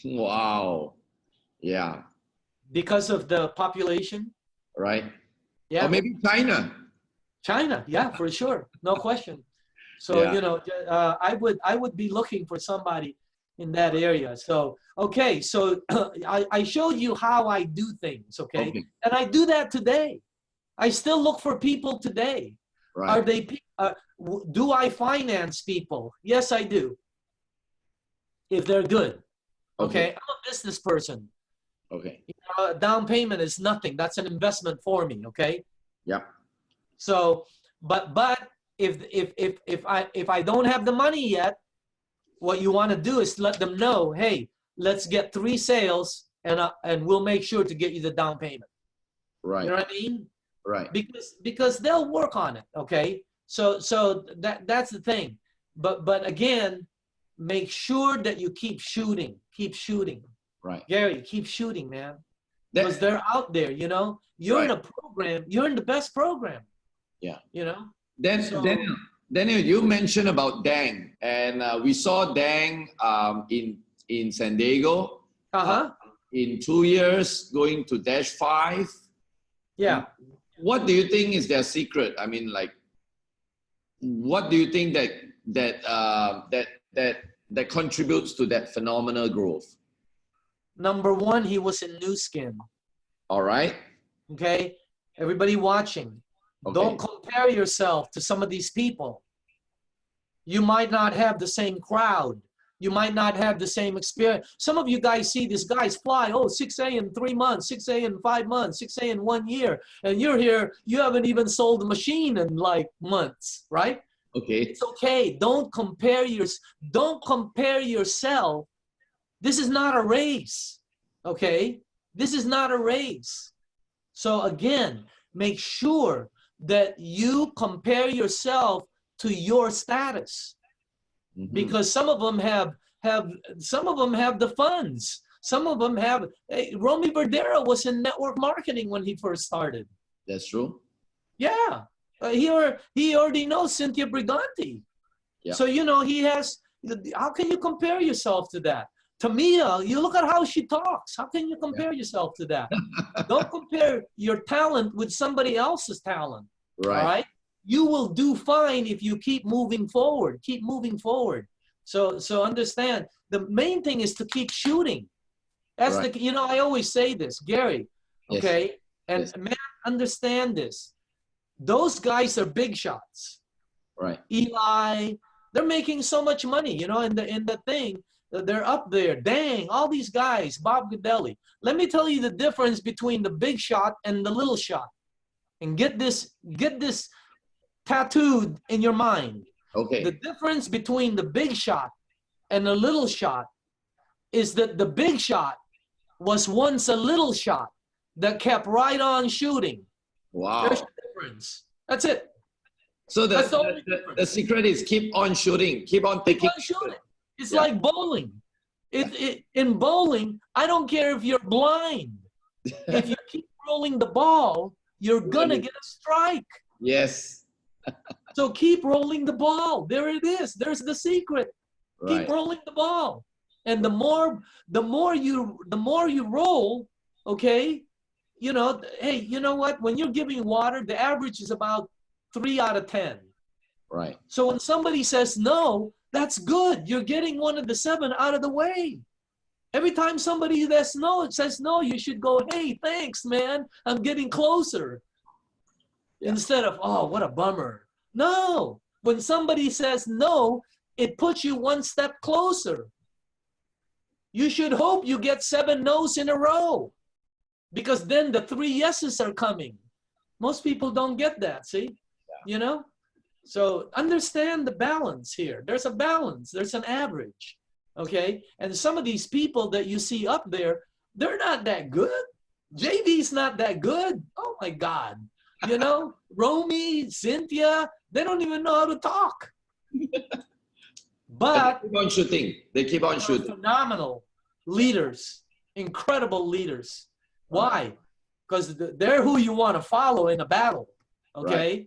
Wow. Yeah. Because of the population. Right. Yeah. Or maybe China. China, yeah, for sure. No question. So, Yeah. you know, I would be looking for somebody in that area. So, okay, so I showed you how I do things, okay? And I do that today. I still look for people today. Right. Are they, do I finance people? Yes, I do. If they're good. Okay. I'm a business person. Okay. You know, down payment is nothing. That's an investment for me. Okay. Yeah. So, but if I don't have the money yet, what you want to do is let them know, hey, let's get 3 sales and we'll make sure to get you the down payment. Right. You know what I mean? Right. Because they'll work on it. Okay. So that's the thing. But again, make sure that you keep shooting. Keep shooting. Right. Gary, keep shooting, man. Because they're out there, you know. You're in a program. You're in the best program. Yeah. You know. Daniel, you mentioned about Dang, and we saw Dang in San Diego. In 2 years, going to Dash 5. Yeah. What do you think is their secret? I mean, like, what do you think that contributes to that phenomenal growth? Number one, he was in New Skin. All right. Okay. Everybody watching, don't compare yourself to some of these people. You might not have the same crowd. You might not have the same experience. Some of you guys see these guys fly, 6A in 3 months, 6A in 5 months, 6A in 1 year. And you're here, you haven't even sold a machine in like months, right? Okay. It's okay. Don't compare yourself. This is not a race, okay? This is not a race. So again, make sure that you compare yourself to your status. Because some of them have the funds. Some of them have. Hey, Romy Verdera was in network marketing when he first started. That's true. Yeah, he already knows Cynthia Briganti. Yeah. So you know he has. How can you compare yourself to that? Tamia, you look at how she talks. How can you compare yourself to that? Don't compare your talent with somebody else's talent. Right. All right. You will do fine if you keep moving forward. Keep moving forward. So understand, the main thing is to keep shooting. That's the, you know, I always say this, Gary, okay? And man, understand this. Those guys are big shots. Right. Eli, they're making so much money, you know, in the thing. They're up there. Dang, all these guys, Bob Godelli. Let me tell you the difference between the big shot and the little shot. And get this tattooed in your mind. Okay. The difference between the big shot and the little shot is that the big shot was once a little shot that kept right on shooting. Wow. There's the difference. That's it. So the secret is keep on shooting, keep on taking. Keep on shooting. It's like bowling. In bowling, I don't care if you're blind. If you keep rolling the ball, you're gonna get a strike. Yes. So keep rolling the ball. There it is. There's the secret. Right. Keep rolling the ball. And the more you roll, okay, you know, hey, you know what? When you're giving water, the average is about 3 out of 10. Right. So when somebody says no, that's good. You're getting one of the 7 out of the way. Every time somebody says no, you should go, hey, thanks, man. I'm getting closer. Yeah. Instead of, oh, what a bummer. No, when somebody says no, it puts you 1 step closer. You should hope you get 7 no's in a row, because then the 3 yeses are coming. Most people don't get that, see? Yeah. You know? So understand the balance here. There's a balance. There's an average, okay? And some of these people that you see up there, they're not that good. JV's not that good. Oh, my God. You know, Romy, Cynthia, they don't even know how to talk. But they keep on shooting. They keep on shooting. Phenomenal leaders, incredible leaders. Right. Why? Because they're who you want to follow in a battle, okay? Right.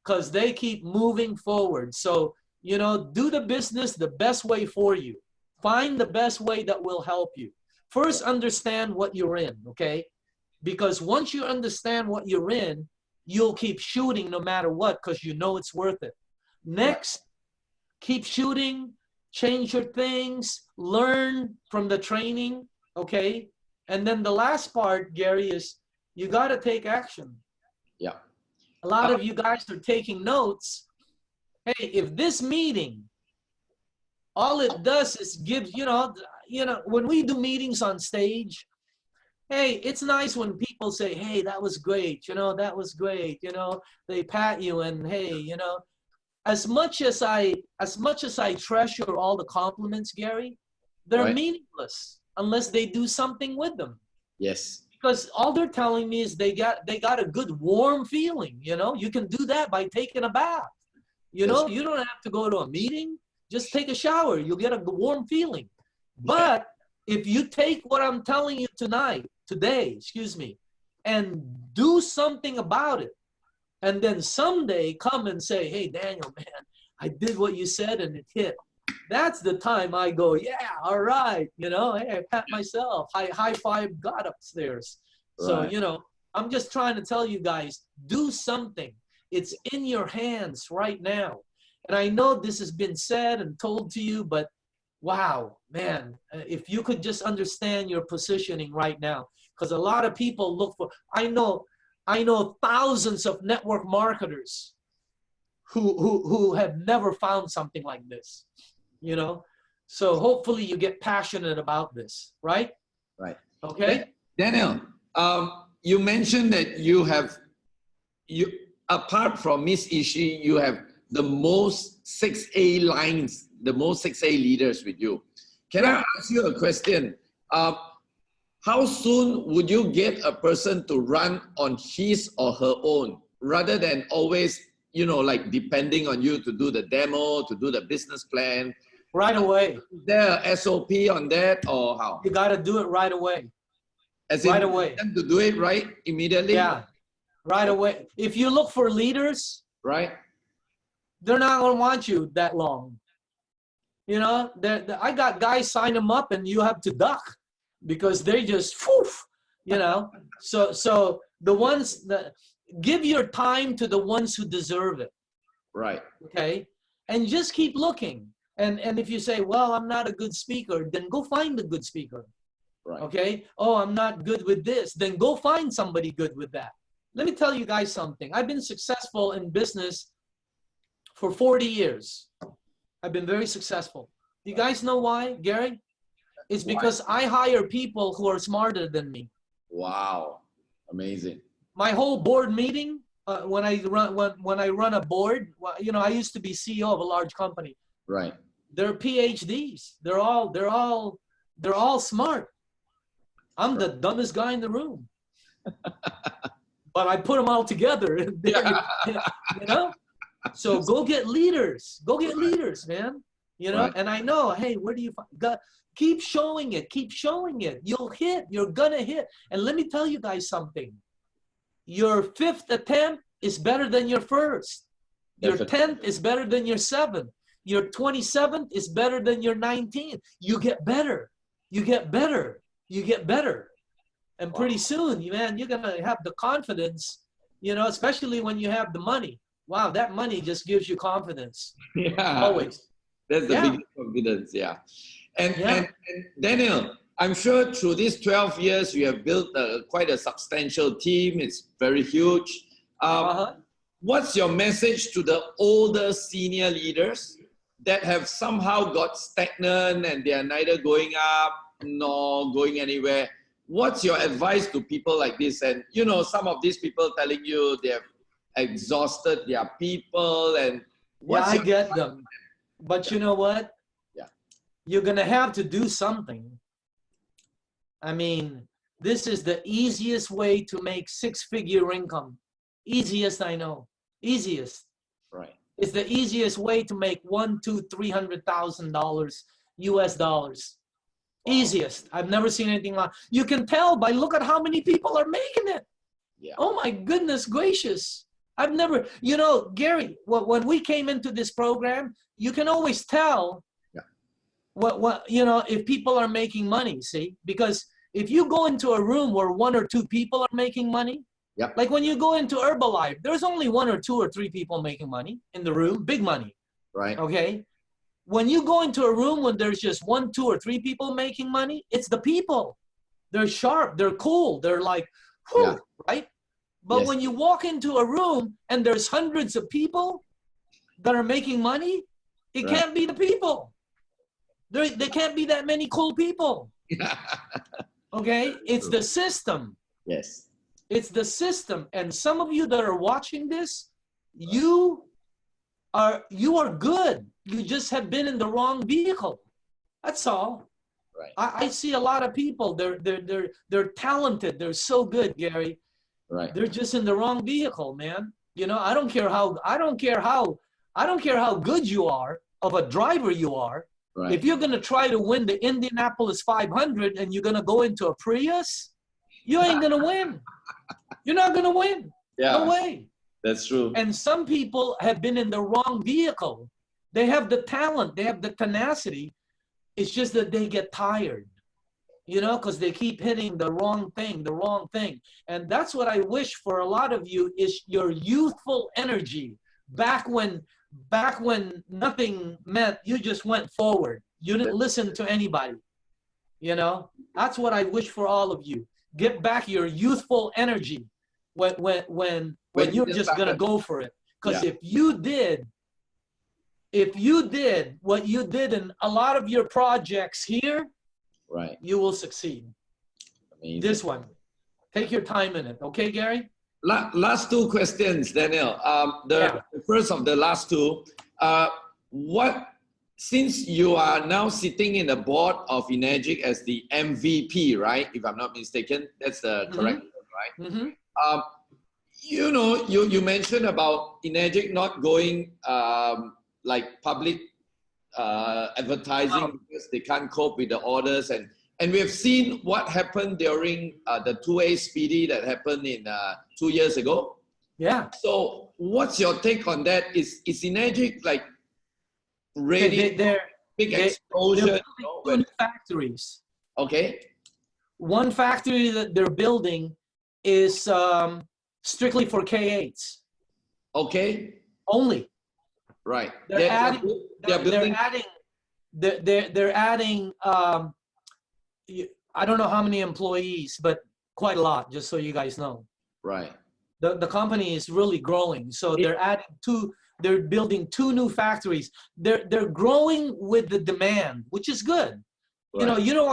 Because they keep moving forward. So, you know, do the business the best way for you. Find the best way that will help you. First, understand what you're in, okay? Because once you understand what you're in, you'll keep shooting no matter what because you know it's worth it. Next, keep shooting, change your things, learn from the training, okay? And then the last part, Gary, is you got to take action. Yeah. A lot of you guys are taking notes. Hey, if this meeting, all it does is give, you know, when we do meetings on stage, hey, it's nice when people say, hey, that was great, you know, that was great, you know, they pat you and hey, you know, as much as I treasure all the compliments, Gary, they're Right. meaningless unless they do something with them. Yes. Because all they're telling me is they got a good warm feeling, you know. You can do that by taking a bath. You know, you don't have to go to a meeting. Just take a shower. You'll get a warm feeling. But if you take what I'm telling you today, excuse me, and do something about it, and then someday come and say, hey, Daniel, man, I did what you said and it hit. That's the time I go, yeah, all right. You know, hey, I pat myself, high five God upstairs. So, Right. you know, I'm just trying to tell you guys, do something. It's in your hands right now. And I know this has been said and told to you, but wow, man, if you could just understand your positioning right now, because a lot of people look for, I know thousands of network marketers who have never found something like this, you know? So hopefully you get passionate about this, right? Right. Okay. Daniel, you mentioned that you apart from Miss Ishii, you have the most 6A lines, the most 6A leaders with you. Can I ask you a question? How soon would you get a person to run on his or her own rather than always, you know, like depending on you to do the demo, to do the business plan? Right away. Is there a SOP on that or how? You got to do it right away. As right in, away. them to do it right immediately? Yeah, right away. If you look for leaders, Right? they're not going to want you that long. You know, I got guys sign them up and you have to duck because they just, poof, you know. So the ones that give your time to the ones who deserve it. Right. Okay. And just keep looking. And if you say, well, I'm not a good speaker, then go find a good speaker. Right. Okay. Oh, I'm not good with this. Then go find somebody good with that. Let me tell you guys something. I've been successful in business for 40 years. I've been very successful. Do you guys know why, Gary? It's because I hire people who are smarter than me. Wow. Amazing. My whole board meeting, when I run a board, you know, I used to be CEO of a large company. Right. They're PhDs. They're all smart. I'm the dumbest guy in the room. But I put them all together. You know? So go get leaders. Go get leaders, man. You know, and I know, hey, where do you find? Keep showing it. Keep showing it. You'll hit. You're gonna hit. And let me tell you guys something. Your 5th attempt is better than your 1st. Your 10th is better than your 7th. Your 27th is better than your 19th. You get better. You get better. You get better. And pretty soon, man, you're gonna have the confidence, you know, especially when you have the money. Wow, that money just gives you confidence. Yeah. Always. That's the biggest confidence, And Daniel, I'm sure through these 12 years, you have built quite a substantial team. It's very huge. What's your message to the older senior leaders that have somehow got stagnant and they are neither going up nor going anywhere? What's your advice to people like this? And, you know, some of these people telling you they have exhausted their people and I get them. But you know what? You're going to have to do something. I mean, this is the easiest way to make 6-figure income. Easiest I know. Easiest. Right. It's the easiest way to make $300,000 US dollars. Wow. Easiest. I've never seen anything like. You can tell by look at how many people are making it. Yeah. Oh my goodness gracious. I've never, you know, Gary, when we came into this program, you can always tell what you know, if people are making money, see? Because if you go into a room where 1 or 2 people are making money, like when you go into Herbalife, there's only 1 or 2 or 3 people making money in the room, big money. Right. Okay. When you go into a room when there's just 1, 2, or 3 people making money, it's the people. They're sharp, they're cool, they're like, whew, right? But when you walk into a room and there's hundreds of people that are making money, it can't be the people. They can't be that many cool people. Okay? It's the system. Yes. It's the system. And some of you that are watching this, you are good. You just have been in the wrong vehicle. That's all. Right. I see a lot of people. They're talented. They're so good, Gary. Right. They're just in the wrong vehicle, man. You know, I don't care how good you are of a driver you are. Right. If you're going to try to win the Indianapolis 500 and you're going to go into a Prius, you ain't going to win. You're not going to win. Yeah. No way. That's true. And some people have been in the wrong vehicle. They have the talent. They have the tenacity. It's just that they get tired, you know, because they keep hitting the wrong thing. And that's what I wish for a lot of you is your youthful energy. Back when nothing meant, you just went forward. You didn't listen to anybody, you know. That's what I wish for all of you. Get back your youthful energy when you're just gonna go for it. Because if you did what you did in a lot of your projects here, right, you will succeed. Amazing. This one, take your time in it, okay, Gary? Last 2 questions, Daniel. The first of the last 2, since you are now sitting in the board of Enagic as the MVP, right? If I'm not mistaken, that's the correct word, right? You know, you mentioned about Enagic not going like public advertising because they can't cope with the orders, and we have seen what happened during the 2A Speedy that happened in 2 years ago. Yeah. So what's your take on that? Is Enagic like ready? Big explosion. They're 2 factories. Okay. One factory that they're building is strictly for K8s. Okay. Only. Right. They're adding I don't know how many employees, but quite a lot, just so you guys know. Right. The company is really growing. So they're building 2 new factories. They're growing with the demand, which is good. Right. You know, you don't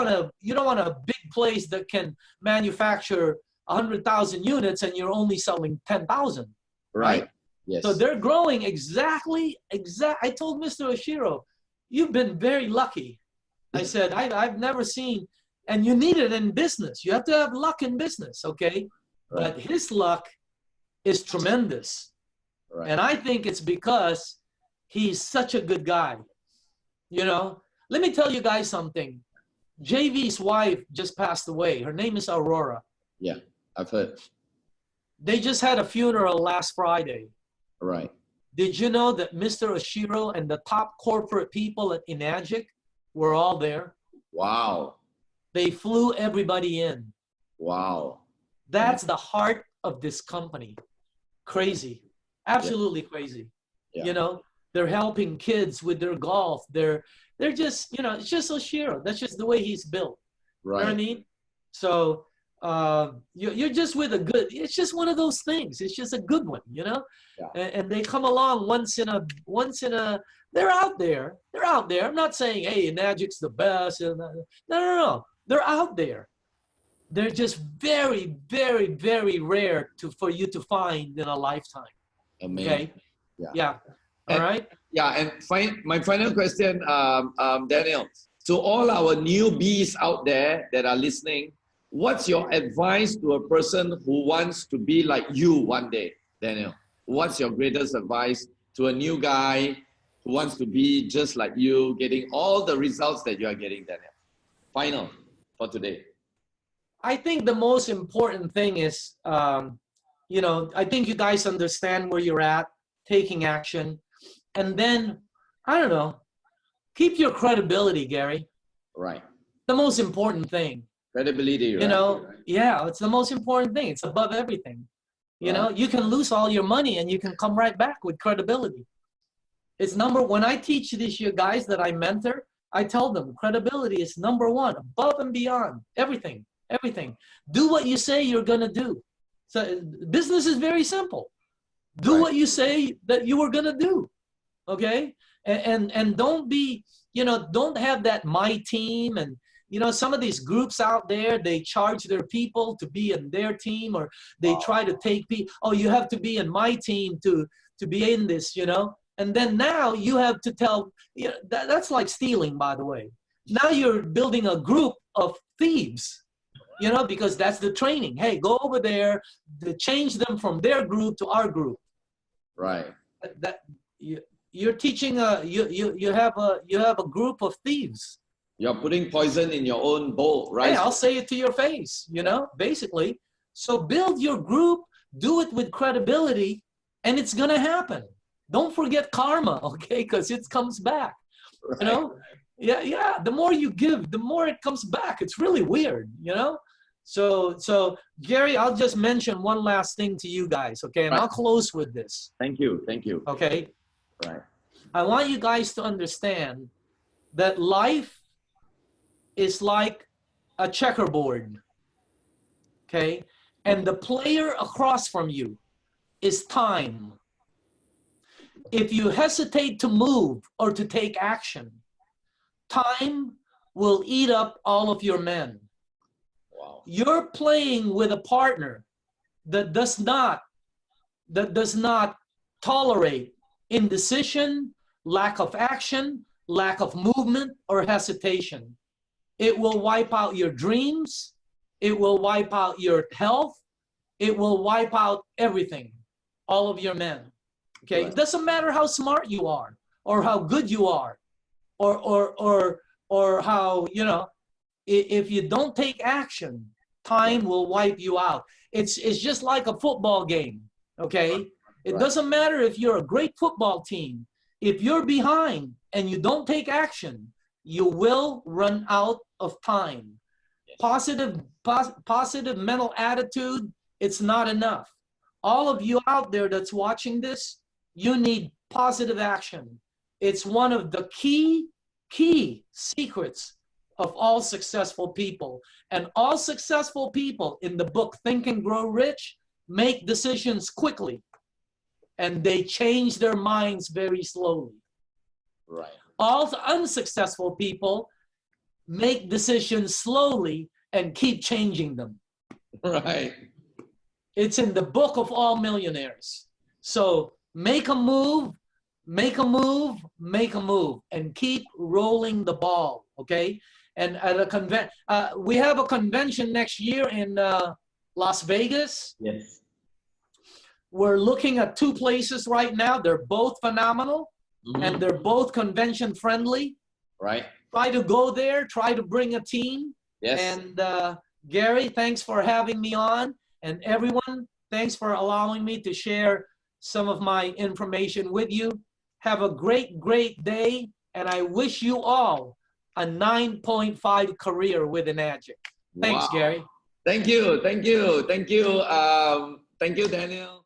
want a big place that can manufacture 100,000 units and you're only selling 10,000. Right? Yes. So they're growing exactly. I told Mr. Oshiro, you've been very lucky. I said, I've never seen, and you need it in business. You have to have luck in business, okay? Right. But his luck is tremendous. Right. And I think it's because he's such a good guy. You know, let me tell you guys something. JV's wife just passed away. Her name is Aurora. Yeah, I've heard. They just had a funeral last Friday. Right. Did you know that Mr. Oshiro and the top corporate people at Enagic were all there? Wow. They flew everybody in. Wow. That's the heart of this company. Crazy. Absolutely crazy. Yeah. You know, they're helping kids with their golf. They're just, you know, it's just Oshiro. That's just the way he's built. Right. You know what I mean? So you're just with a good, it's just one of those things. It's just a good one, you know? Yeah. And they come along once in a, they're out there. I'm not saying, hey, Enagic's the best. No. They're out there. They're just very, very, very rare for you to find in a lifetime. Amazing. Okay? Yeah. All right? Yeah, and my final question, Daniel, to all our newbies out there that are listening, what's your advice to a person who wants to be like you one day? Daniel, what's your greatest advice to a new guy who wants to be just like you, getting all the results that you are getting, Daniel? Final for today. I think the most important thing is, you know, I think you guys understand where you're at, taking action. And then, I don't know, keep your credibility, Gary. Right. The most important thing. Credibility, You right? know, yeah, it's the most important thing. It's above everything. You know, you can lose all your money and you can come right back with credibility. It's when I teach these you guys that I mentor, I tell them credibility is number one, above and beyond everything, everything. Do what you say you're going to do. So business is very simple. Do what you say that you were going to do. Okay. And don't be, you know, don't have that my team. And, you know, some of these groups out there, they charge their people to be in their team, or they try to take people. Oh, you have to be in my team to be in this, you know. And then now you have to tell, you know, that's like stealing, by the way. Now you're building a group of thieves, you know, because that's the training. Hey, go over there to change them from their group to our group. Right. You're teaching you have a group of thieves. You're putting poison in your own bowl, right? Hey, I'll say it to your face, you know, basically. So build your group, do it with credibility, and it's gonna happen. Don't forget karma, okay? Because it comes back. Right. You know? Yeah. The more you give, the more it comes back. It's really weird, you know? So Gary, I'll just mention one last thing to you guys, okay? And I'll close with this. Thank you. Okay? Right. I want you guys to understand that life is like a checkerboard, okay? And the player across from you is time. If you hesitate to move or to take action, time will eat up all of your men. Wow. You're playing with a partner that does not tolerate indecision, lack of action, lack of movement, or hesitation. It will wipe out your dreams. It will wipe out your health. It will wipe out everything, all of your men. Okay, right. It doesn't matter how smart you are, or how good you are, or how, you know, if you don't take action, time will wipe you out. It's just like a football game, okay? It doesn't matter if you're a great football team. If you're behind and you don't take action, you will run out of time. Positive mental attitude, it's not enough. All of you out there that's watching this, you need positive action. It's one of the key secrets of all successful people. And all successful people in the book Think and Grow Rich make decisions quickly, and they change their minds very slowly. Right. All the unsuccessful people make decisions slowly and keep changing them. Right. It's in the book of all millionaires. So make a move, and keep rolling the ball, okay? And at a we have a convention next year in Las Vegas. Yes. We're looking at 2 places right now. They're both phenomenal, and they're both convention friendly. Right. Try to go there. Try to bring a team. Yes. And Gary, thanks for having me on. And everyone, thanks for allowing me to share some of my information with you. Have a great, great day. And I wish you all a 9.5 career with Enagic. Thanks, Gary. Thank you. Thank you, Daniel.